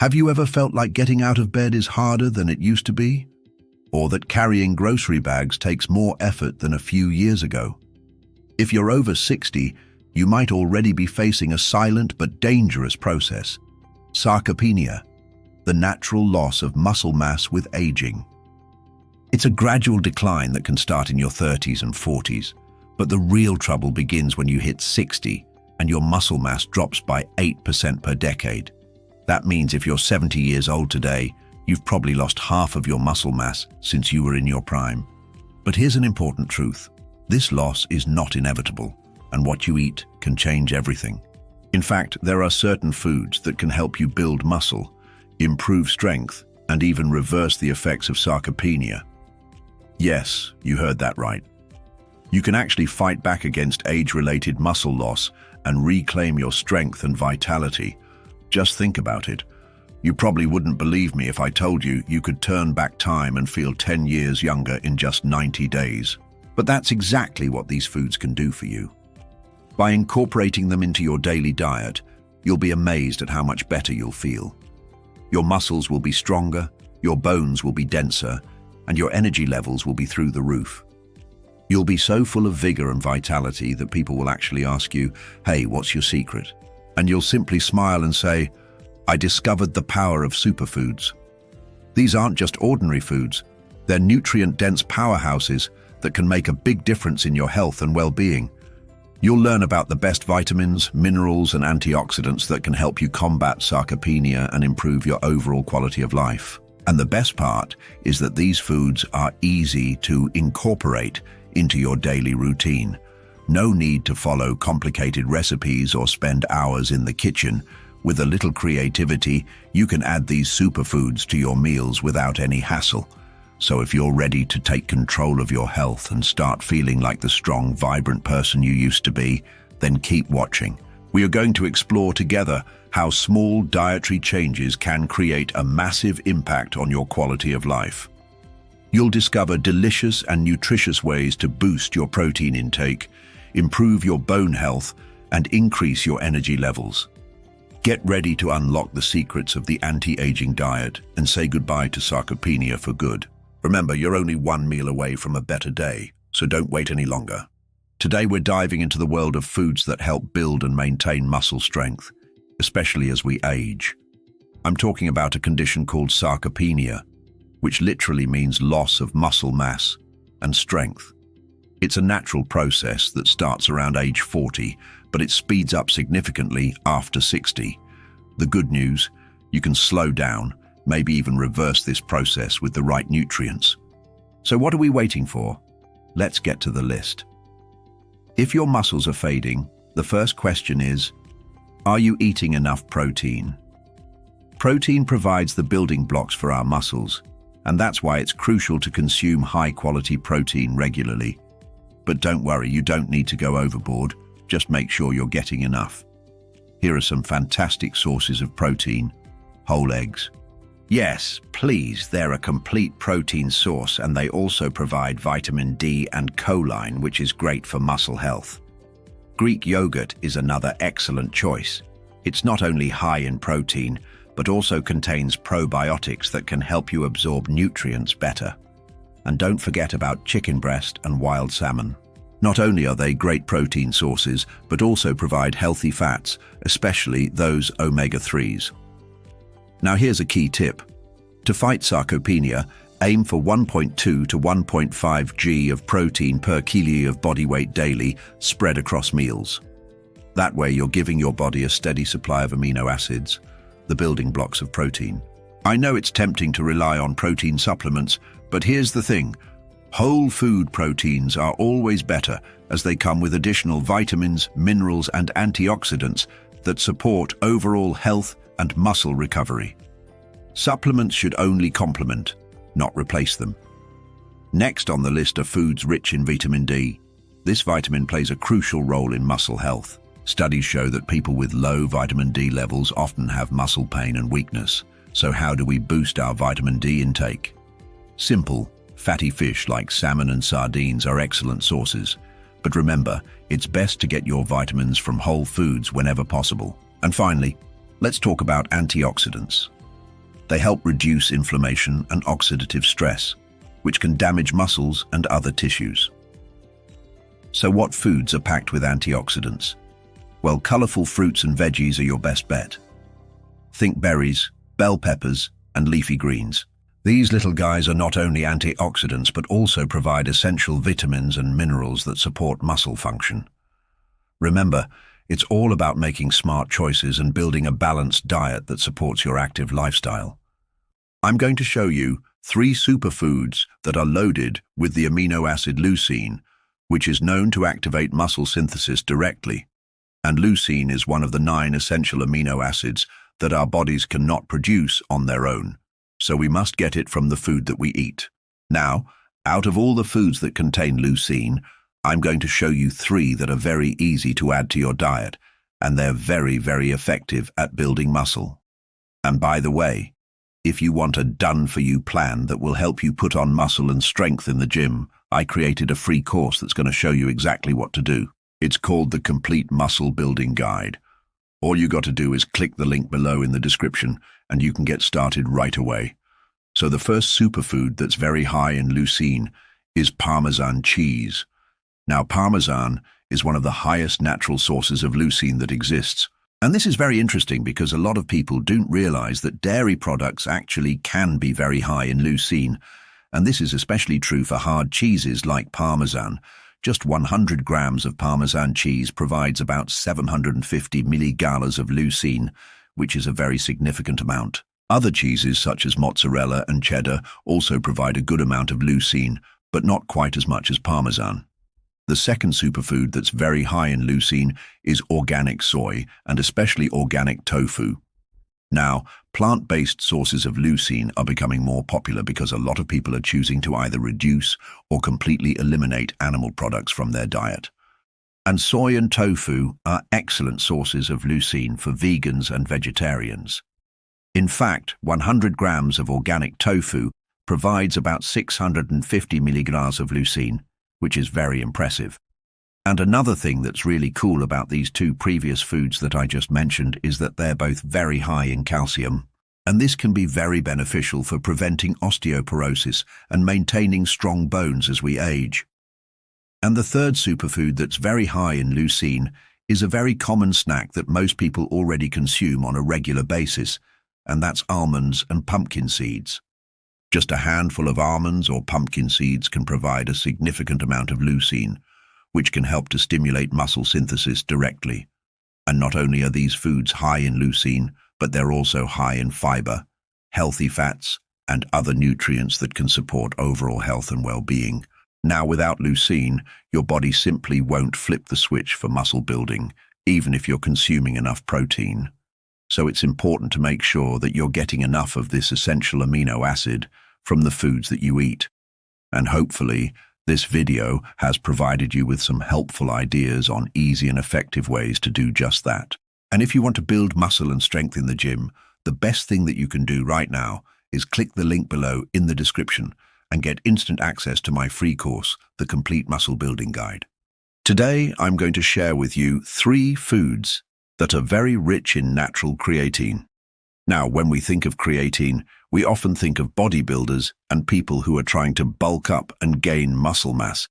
Have you ever felt like getting out of bed is harder than it used to be? Or that carrying grocery bags takes more effort than a few years ago? If you're over 60, you might already be facing a silent but dangerous process: sarcopenia, the natural loss of muscle mass with aging. It's a gradual decline that can start in your 30s and 40s, but the real trouble begins when you hit 60 and your muscle mass drops by 8% per decade. That means if you're 70 years old today, you've probably lost half of your muscle mass since you were in your prime. But here's an important truth: this loss is not inevitable, and what you eat can change everything. In fact, there are certain foods that can help you build muscle, improve strength, and even reverse the effects of sarcopenia. Yes, you heard that right. You can actually fight back against age-related muscle loss and reclaim your strength and vitality. Just think about it. You probably wouldn't believe me if I told you you could turn back time and feel 10 years younger in just 90 days. But that's exactly what these foods can do for you. By incorporating them into your daily diet, you'll be amazed at how much better you'll feel. Your muscles will be stronger, your bones will be denser, and your energy levels will be through the roof. You'll be so full of vigor and vitality that people will actually ask you, "Hey, what's your secret?" And you'll simply smile and say, "I discovered the power of superfoods." These aren't just ordinary foods. They're nutrient-dense powerhouses that can make a big difference in your health and well-being. You'll learn about the best vitamins, minerals, and antioxidants that can help you combat sarcopenia and improve your overall quality of life. And the best part is that these foods are easy to incorporate into your daily routine. No need to follow complicated recipes or spend hours in the kitchen. With a little creativity, you can add these superfoods to your meals without any hassle. So if you're ready to take control of your health and start feeling like the strong, vibrant person you used to be, then keep watching. We are going to explore together how small dietary changes can create a massive impact on your quality of life. You'll discover delicious and nutritious ways to boost your protein intake, improve your bone health, and increase your energy levels. Get ready to unlock the secrets of the anti-aging diet and say goodbye to sarcopenia for good. Remember, you're only one meal away from a better day, so don't wait any longer. Today we're diving into the world of foods that help build and maintain muscle strength, especially as we age. I'm talking about a condition called sarcopenia, which literally means loss of muscle mass and strength. It's a natural process that starts around age 40, but it speeds up significantly after 60. The good news: you can slow down, maybe even reverse this process with the right nutrients. So what are we waiting for? Let's get to the list. If your muscles are fading, the first question is, are you eating enough protein? Protein provides the building blocks for our muscles, and that's why it's crucial to consume high-quality protein regularly. But don't worry, you don't need to go overboard. Just make sure you're getting enough. Here are some fantastic sources of protein. Whole eggs. Yes, please, they're a complete protein source, and they also provide vitamin D and choline, which is great for muscle health. Greek yogurt is another excellent choice. It's not only high in protein, but also contains probiotics that can help you absorb nutrients better. And don't forget about chicken breast and wild salmon. Not only are they great protein sources, but also provide healthy fats, especially those omega-3s. Now here's a key tip. To fight sarcopenia, aim for 1.2 to 1.5 g of protein per kilo of body weight daily, spread across meals. That way you're giving your body a steady supply of amino acids, the building blocks of protein. I know it's tempting to rely on protein supplements, but here's the thing. Whole food proteins are always better, as they come with additional vitamins, minerals, and antioxidants that support overall health and muscle recovery. Supplements should only complement, not replace them. Next on the list are foods rich in vitamin D. This vitamin plays a crucial role in muscle health. Studies show that people with low vitamin D levels often have muscle pain and weakness. So how do we boost our vitamin D intake? Simple. Fatty fish like salmon and sardines are excellent sources. But remember, it's best to get your vitamins from whole foods whenever possible. And finally, let's talk about antioxidants. They help reduce inflammation and oxidative stress, which can damage muscles and other tissues. So what foods are packed with antioxidants? Well, colorful fruits and veggies are your best bet. Think berries, bell peppers, and leafy greens. These little guys are not only antioxidants but also provide essential vitamins and minerals that support muscle function. Remember, it's all about making smart choices and building a balanced diet that supports your active lifestyle. I'm going to show you 3 superfoods that are loaded with the amino acid leucine, which is known to activate muscle synthesis directly. And leucine is one of the 9 essential amino acids that our bodies cannot produce on their own, so we must get it from the food that we eat. Now, out of all the foods that contain leucine, I'm going to show you 3 that are very easy to add to your diet, and they're very, very effective at building muscle. And by the way, if you want a done-for-you plan that will help you put on muscle and strength in the gym, I created a free course that's going to show you exactly what to do. It's called the Complete Muscle Building Guide. All you got to do is click the link below in the description and you can get started right away. So the first superfood that's very high in leucine is Parmesan cheese. Now, Parmesan is one of the highest natural sources of leucine that exists. And this is very interesting because a lot of people don't realize that dairy products actually can be very high in leucine. And this is especially true for hard cheeses like Parmesan. Just 100 grams of Parmesan cheese provides about 750 milligallons of leucine, which is a very significant amount. Other cheeses such as mozzarella and cheddar also provide a good amount of leucine, but not quite as much as Parmesan. The second superfood that's very high in leucine is organic soy, and especially organic tofu. Now, plant-based sources of leucine are becoming more popular because a lot of people are choosing to either reduce or completely eliminate animal products from their diet. And soy and tofu are excellent sources of leucine for vegans and vegetarians. In fact, 100 grams of organic tofu provides about 650 milligrams of leucine, which is very impressive. And another thing that's really cool about these 2 previous foods that I just mentioned is that they're both very high in calcium. And this can be very beneficial for preventing osteoporosis and maintaining strong bones as we age. And the third superfood that's very high in leucine is a very common snack that most people already consume on a regular basis, and that's almonds and pumpkin seeds. Just a handful of almonds or pumpkin seeds can provide a significant amount of leucine, which can help to stimulate muscle synthesis directly. And not only are these foods high in leucine, but they're also high in fiber, healthy fats, and other nutrients that can support overall health and well-being. Now, without leucine, your body simply won't flip the switch for muscle building, even if you're consuming enough protein. So it's important to make sure that you're getting enough of this essential amino acid from the foods that you eat. And hopefully, this video has provided you with some helpful ideas on easy and effective ways to do just that. And if you want to build muscle and strength in the gym, the best thing that you can do right now is click the link below in the description and get instant access to my free course, The Complete Muscle Building Guide. Today, I'm going to share with you 3 foods that are very rich in natural creatine. Now, when we think of creatine, we often think of bodybuilders and people who are trying to bulk up and gain muscle mass.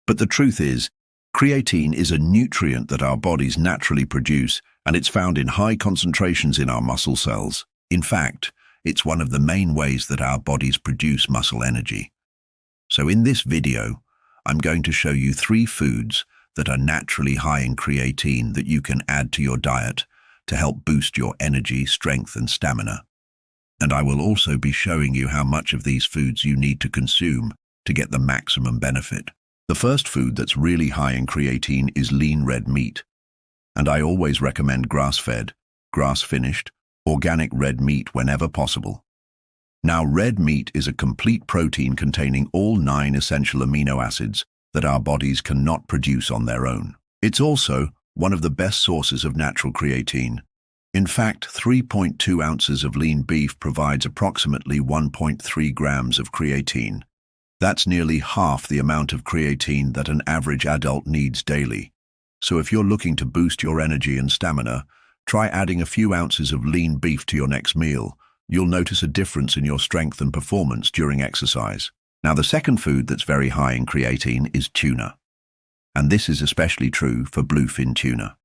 But the truth is, creatine is a nutrient that our bodies naturally produce, and it's found in high concentrations in our muscle cells. In fact, it's one of the main ways that our bodies produce muscle energy. So in this video, I'm going to show you 3 foods that are naturally high in creatine that you can add to your diet to help boost your energy, strength, and stamina. And I will also be showing you how much of these foods you need to consume to get the maximum benefit. The first food that's really high in creatine is lean red meat. And I always recommend grass-fed, grass-finished, organic red meat whenever possible. Now, red meat is a complete protein containing all 9 essential amino acids that our bodies cannot produce on their own. It's also one of the best sources of natural creatine. In fact, 3.2 ounces of lean beef provides approximately 1.3 grams of creatine. That's nearly half the amount of creatine that an average adult needs daily. So if you're looking to boost your energy and stamina, try adding a few ounces of lean beef to your next meal, you'll notice a difference in your strength and performance during exercise. Now, the second food that's very high in creatine is tuna. And this is especially true for bluefin tuna.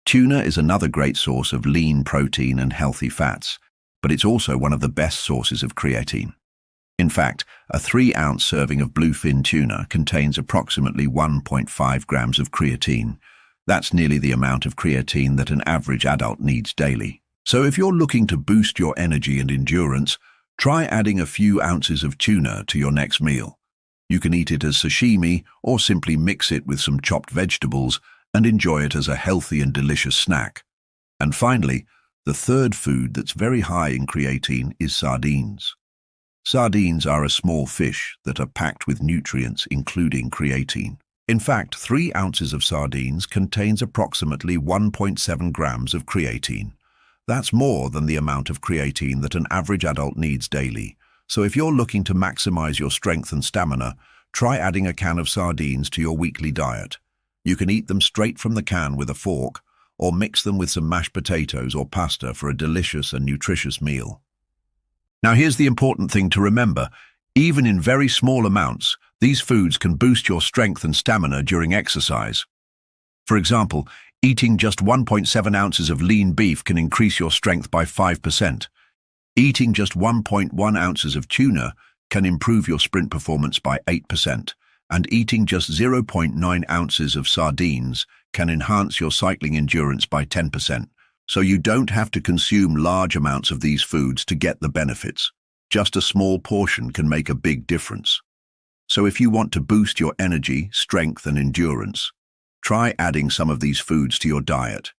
Tuna is another great source of lean protein and healthy fats, but it's also one of the best sources of creatine. In fact, a 3-ounce serving of bluefin tuna contains approximately 1.5 grams of creatine. That's nearly the amount of creatine that an average adult needs daily. So if you're looking to boost your energy and endurance, try adding a few ounces of tuna to your next meal. You can eat it as sashimi or simply mix it with some chopped vegetables and enjoy it as a healthy and delicious snack. And finally, the third food that's very high in creatine is sardines. Sardines are a small fish that are packed with nutrients, including creatine. In fact, 3 ounces of sardines contains approximately 1.7 grams of creatine. That's more than the amount of creatine that an average adult needs daily. So if you're looking to maximize your strength and stamina, try adding a can of sardines to your weekly diet. You can eat them straight from the can with a fork, or mix them with some mashed potatoes or pasta for a delicious and nutritious meal. Now here's the important thing to remember. Even in very small amounts, these foods can boost your strength and stamina during exercise. For example, eating just 1.7 ounces of lean beef can increase your strength by 5%. Eating just 1.1 ounces of tuna can improve your sprint performance by 8%. And eating just 0.9 ounces of sardines can enhance your cycling endurance by 10%. So you don't have to consume large amounts of these foods to get the benefits. Just a small portion can make a big difference. So if you want to boost your energy, strength, and endurance, try adding some of these foods to your diet.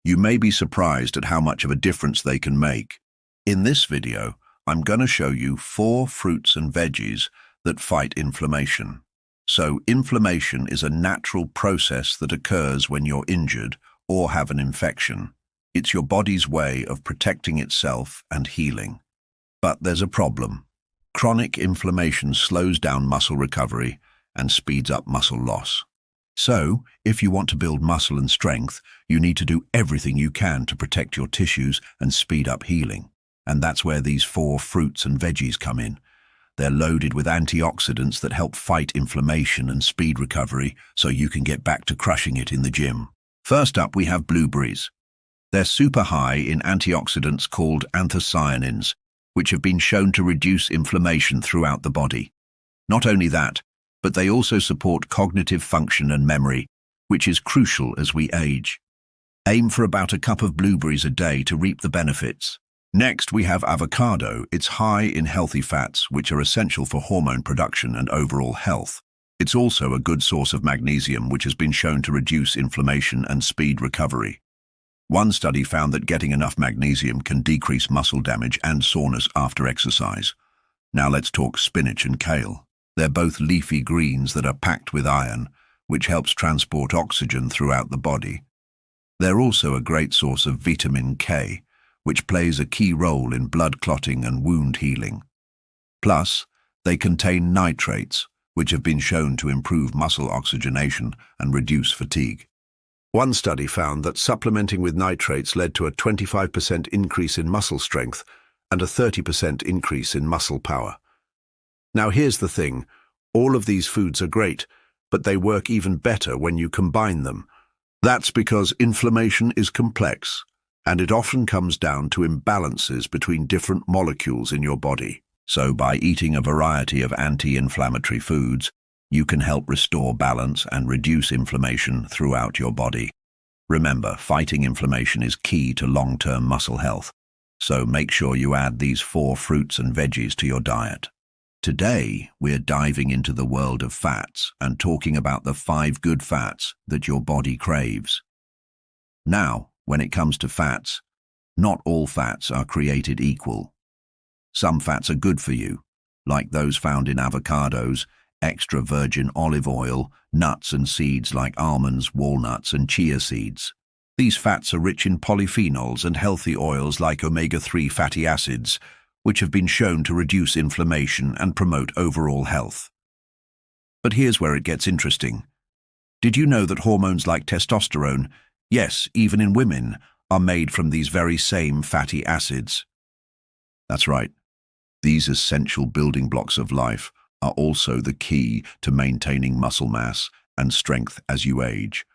You may be surprised at how much of a difference they can make. In this video, I'm going to show you 4 fruits and veggies that fight inflammation. So inflammation is a natural process that occurs when you're injured or have an infection. It's your body's way of protecting itself and healing. But there's a problem. Chronic inflammation slows down muscle recovery and speeds up muscle loss. So, if you want to build muscle and strength, you need to do everything you can to protect your tissues and speed up healing. And that's where these 4 fruits and veggies come in. They're loaded with antioxidants that help fight inflammation and speed recovery so you can get back to crushing it in the gym. First up, we have blueberries. They're super high in antioxidants called anthocyanins, which have been shown to reduce inflammation throughout the body. Not only that, but they also support cognitive function and memory, which is crucial as we age. Aim for about a cup of blueberries a day to reap the benefits. Next, we have avocado. It's high in healthy fats, which are essential for hormone production and overall health. It's also a good source of magnesium, which has been shown to reduce inflammation and speed recovery. One study found that getting enough magnesium can decrease muscle damage and soreness after exercise. Now let's talk spinach and kale. They're both leafy greens that are packed with iron, which helps transport oxygen throughout the body. They're also a great source of vitamin K, which plays a key role in blood clotting and wound healing. Plus, they contain nitrates, which have been shown to improve muscle oxygenation and reduce fatigue. One study found that supplementing with nitrates led to a 25% increase in muscle strength and a 30% increase in muscle power. Now here's the thing, all of these foods are great, but they work even better when you combine them. That's because inflammation is complex, and it often comes down to imbalances between different molecules in your body. So by eating a variety of anti-inflammatory foods, you can help restore balance and reduce inflammation throughout your body. Remember, fighting inflammation is key to long-term muscle health, so make sure you add these 4 fruits and veggies to your diet. Today, we're diving into the world of fats and talking about the 5 good fats that your body craves. Now, when it comes to fats, not all fats are created equal. Some fats are good for you, like those found in avocados, extra virgin olive oil, nuts and seeds like almonds, walnuts, and chia seeds. These fats are rich in polyphenols and healthy oils like omega-3 fatty acids, which have been shown to reduce inflammation and promote overall health. But here's where it gets interesting. Did you know that hormones like testosterone, yes, even in women, are made from these very same fatty acids? That's right. These essential building blocks of life are also the key to maintaining muscle mass and strength as you age.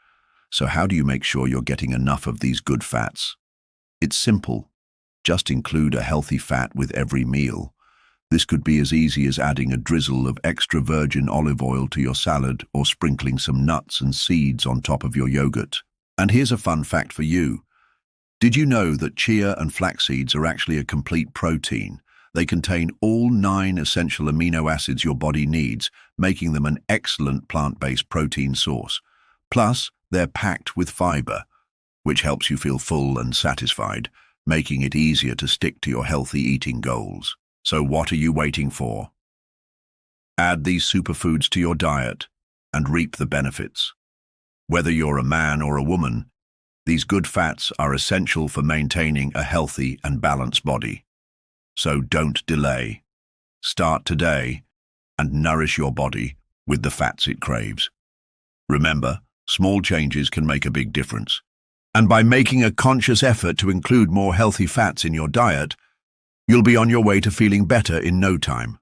So how do you make sure you're getting enough of these good fats? It's simple. Just include a healthy fat with every meal. This could be as easy as adding a drizzle of extra virgin olive oil to your salad or sprinkling some nuts and seeds on top of your yogurt. And here's a fun fact for you. Did you know that chia and flax seeds are actually a complete protein? They contain all 9 essential amino acids your body needs, making them an excellent plant-based protein source. Plus, they're packed with fiber, which helps you feel full and satisfied, making it easier to stick to your healthy eating goals. So what are you waiting for? Add these superfoods to your diet and reap the benefits. Whether you're a man or a woman, these good fats are essential for maintaining a healthy and balanced body. So don't delay. Start today and nourish your body with the fats it craves. Remember, small changes can make a big difference. And by making a conscious effort to include more healthy fats in your diet, you'll be on your way to feeling better in no time.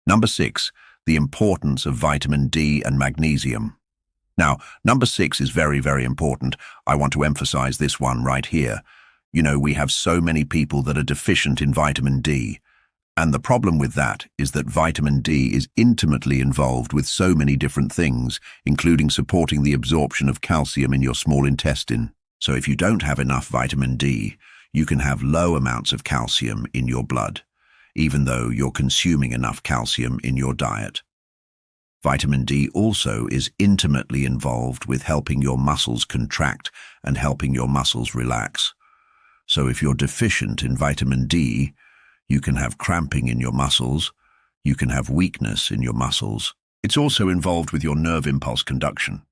Number 6, the importance of vitamin D and magnesium. Now, number 6 is very, very important. I want to emphasize this one right here. You know, we have so many people that are deficient in vitamin D. And the problem with that is that vitamin D is intimately involved with so many different things, including supporting the absorption of calcium in your small intestine. So if you don't have enough vitamin D, you can have low amounts of calcium in your blood, even though you're consuming enough calcium in your diet. Vitamin D also is intimately involved with helping your muscles contract and helping your muscles relax. So if you're deficient in vitamin D, you can have cramping in your muscles, you can have weakness in your muscles. It's also involved with your nerve impulse conduction.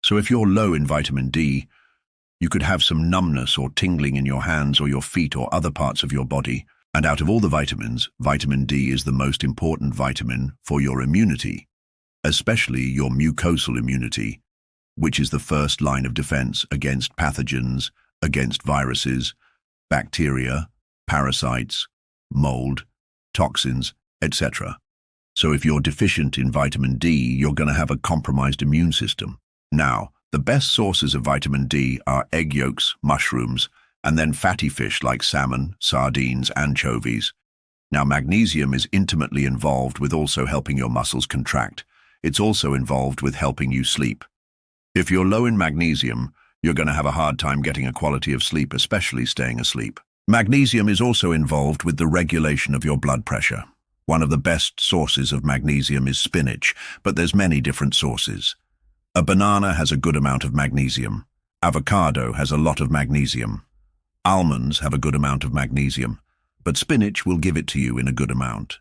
So if you're low in vitamin D, you could have some numbness or tingling in your hands or your feet or other parts of your body. And out of all the vitamins, vitamin D is the most important vitamin for your immunity, especially your mucosal immunity, which is the first line of defense against pathogens, against viruses, bacteria, parasites, mold, toxins, etc. So if you're deficient in vitamin D, you're going to have a compromised immune system. Now, the best sources of vitamin D are egg yolks, mushrooms, and then fatty fish like salmon, sardines, anchovies. Now, magnesium is intimately involved with also helping your muscles contract. It's also involved with helping you sleep. If you're low in magnesium, you're going to have a hard time getting a quality of sleep, especially staying asleep. Magnesium is also involved with the regulation of your blood pressure. One of the best sources of magnesium is spinach, but there's many different sources. A banana has a good amount of magnesium. Avocado has a lot of magnesium. Almonds have a good amount of magnesium, but spinach will give it to you in a good amount.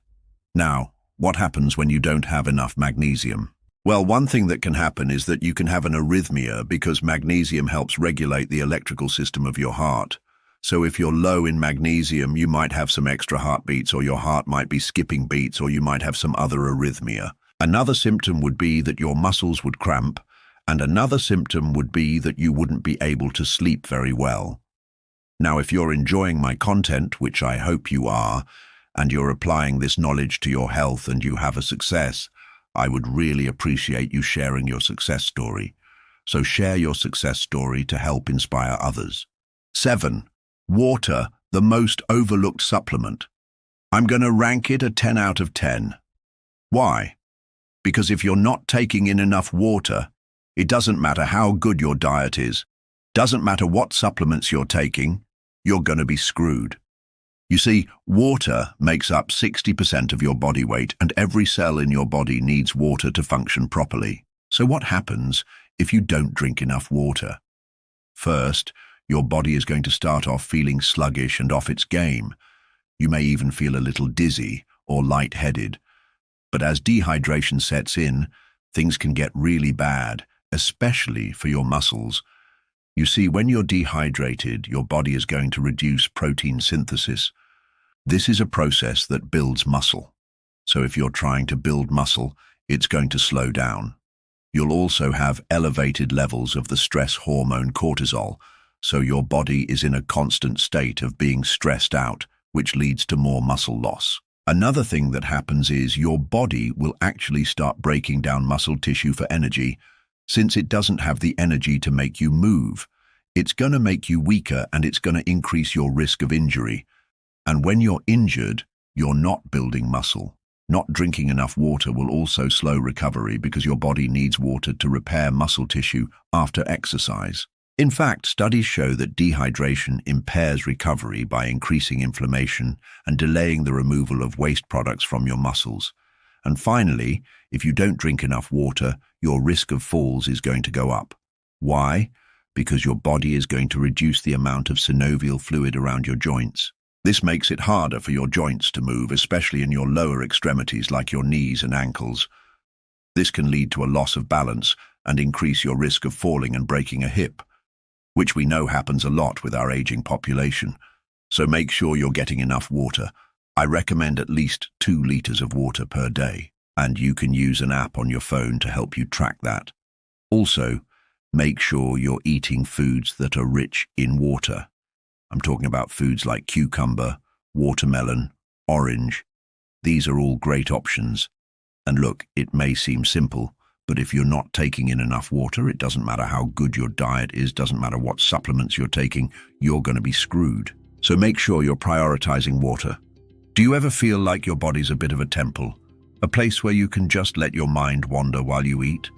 Now, what happens when you don't have enough magnesium? Well, one thing that can happen is that you can have an arrhythmia because magnesium helps regulate the electrical system of your heart. So if you're low in magnesium, you might have some extra heartbeats, or your heart might be skipping beats, or you might have some other arrhythmia. Another symptom would be that your muscles would cramp, and another symptom would be that you wouldn't be able to sleep very well. Now, if you're enjoying my content, which I hope you are, and you're applying this knowledge to your health and you have a success, I would really appreciate you sharing your success story. So share your success story to help inspire others. 7. Water, the most overlooked supplement. I'm going to rank it a 10 out of 10. Why? Because if you're not taking in enough water, it doesn't matter how good your diet is, doesn't matter what supplements you're taking, you're going to be screwed. You see, water makes up 60% of your body weight, and every cell in your body needs water to function properly. So what happens if you don't drink enough water? First, your body is going to start off feeling sluggish and off its game. You may even feel a little dizzy or lightheaded. But as dehydration sets in, things can get really bad, especially for your muscles. You see, when you're dehydrated, your body is going to reduce protein synthesis. This is a process that builds muscle. So if you're trying to build muscle, it's going to slow down. You'll also have elevated levels of the stress hormone cortisol, so your body is in a constant state of being stressed out, which leads to more muscle loss. Another thing that happens is your body will actually start breaking down muscle tissue for energy, since it doesn't have the energy to make you move. It's going to make you weaker and it's going to increase your risk of injury. And when you're injured, you're not building muscle. Not drinking enough water will also slow recovery because your body needs water to repair muscle tissue after exercise. In fact, studies show that dehydration impairs recovery by increasing inflammation and delaying the removal of waste products from your muscles. And finally, if you don't drink enough water, your risk of falls is going to go up. Why? Because your body is going to reduce the amount of synovial fluid around your joints. This makes it harder for your joints to move, especially in your lower extremities like your knees and ankles. This can lead to a loss of balance and increase your risk of falling and breaking a hip, which we know happens a lot with our aging population. So make sure you're getting enough water. I recommend at least 2 liters of water per day, and you can use an app on your phone to help you track that. Also, make sure you're eating foods that are rich in water. I'm talking about foods like cucumber, watermelon, orange. These are all great options. And look, it may seem simple, but if you're not taking in enough water, it doesn't matter how good your diet is, doesn't matter what supplements you're taking, you're going to be screwed. So make sure you're prioritizing water. Do you ever feel like your body's a bit of a temple? A place where you can just let your mind wander while you eat?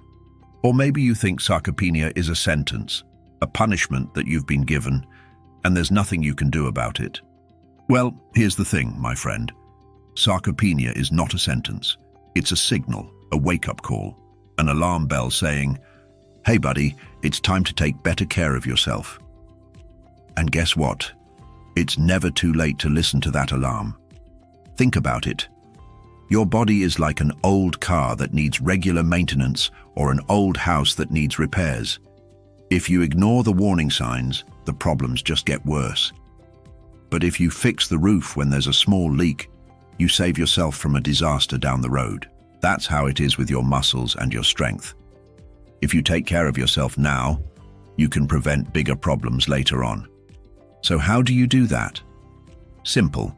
Or maybe you think sarcopenia is a sentence, a punishment that you've been given, and there's nothing you can do about it. Well, here's the thing, my friend. Sarcopenia is not a sentence. It's a signal, a wake-up call, an alarm bell saying, "Hey buddy, it's time to take better care of yourself." And guess what? It's never too late to listen to that alarm. Think about it. Your body is like an old car that needs regular maintenance or an old house that needs repairs. If you ignore the warning signs, the problems just get worse. But if you fix the roof when there's a small leak, you save yourself from a disaster down the road. That's how it is with your muscles and your strength. If you take care of yourself now, you can prevent bigger problems later on. So how do you do that? Simple.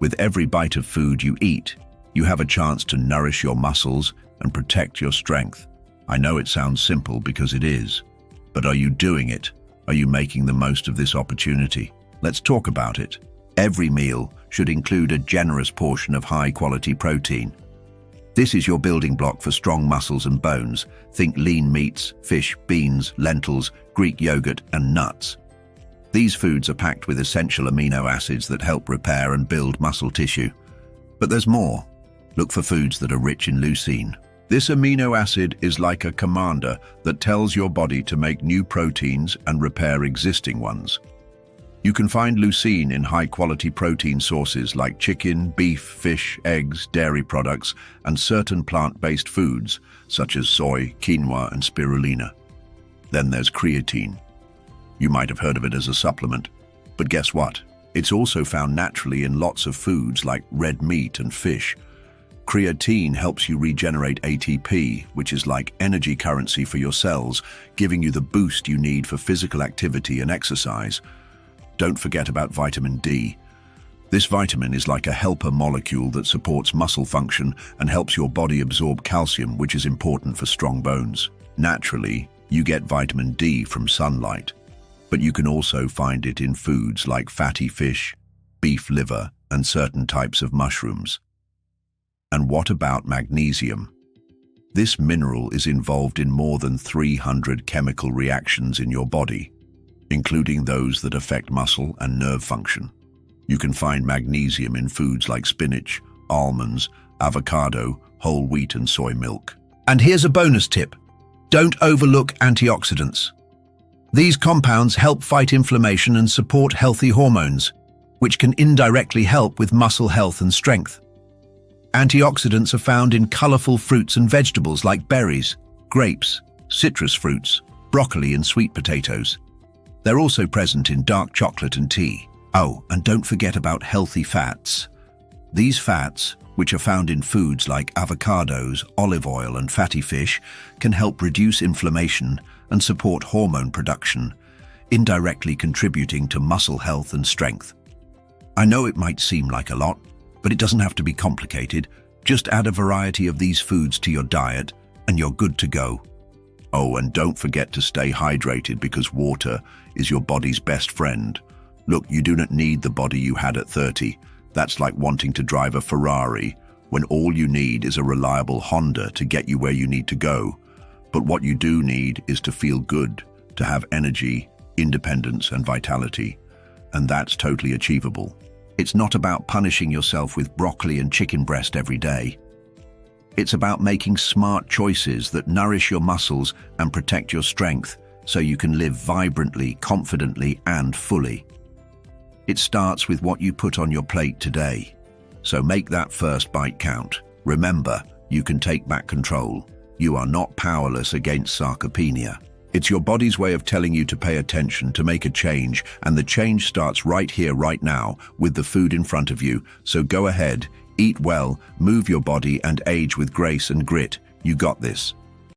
With every bite of food you eat, you have a chance to nourish your muscles and protect your strength. I know it sounds simple because it is. But are you doing it? Are you making the most of this opportunity? Let's talk about it. Every meal should include a generous portion of high-quality protein. This is your building block for strong muscles and bones. Think lean meats, fish, beans, lentils, Greek yogurt, and nuts. These foods are packed with essential amino acids that help repair and build muscle tissue. But there's more. Look for foods that are rich in leucine. This amino acid is like a commander that tells your body to make new proteins and repair existing ones. You can find leucine in high-quality protein sources like chicken, beef, fish, eggs, dairy products, and certain plant-based foods such as soy, quinoa, and spirulina. Then there's creatine. You might have heard of it as a supplement, but guess what? It's also found naturally in lots of foods like red meat and fish. Creatine helps you regenerate ATP, which is like energy currency for your cells, giving you the boost you need for physical activity and exercise. Don't forget about vitamin D. This vitamin is like a helper molecule that supports muscle function and helps your body absorb calcium, which is important for strong bones. Naturally, you get vitamin D from sunlight, but you can also find it in foods like fatty fish, beef liver, and certain types of mushrooms. And what about magnesium? This mineral is involved in more than 300 chemical reactions in your body, including those that affect muscle and nerve function. You can find magnesium in foods like spinach, almonds, avocado, whole wheat, and soy milk. And here's a bonus tip. Don't overlook antioxidants. These compounds help fight inflammation and support healthy hormones, which can indirectly help with muscle health and strength. Antioxidants are found in colorful fruits and vegetables like berries, grapes, citrus fruits, broccoli, and sweet potatoes. They're also present in dark chocolate and tea. Oh, and don't forget about healthy fats. These fats, which are found in foods like avocados, olive oil, and fatty fish, can help reduce inflammation and support hormone production, indirectly contributing to muscle health and strength. I know it might seem like a lot, but it doesn't have to be complicated. Just add a variety of these foods to your diet and you're good to go. Oh, and don't forget to stay hydrated because water is your body's best friend. Look, you do not need the body you had at 30. That's like wanting to drive a Ferrari when all you need is a reliable Honda to get you where you need to go. But what you do need is to feel good, to have energy, independence, and vitality. And that's totally achievable. It's not about punishing yourself with broccoli and chicken breast every day. It's about making smart choices that nourish your muscles and protect your strength so you can live vibrantly, confidently, and fully. It starts with what you put on your plate today. So make that first bite count. Remember, you can take back control. You are not powerless against sarcopenia. It's your body's way of telling you to pay attention, to make a change, and the change starts right here, right now, with the food in front of you. So go ahead, eat well, move your body, and age with grace and grit. You got this.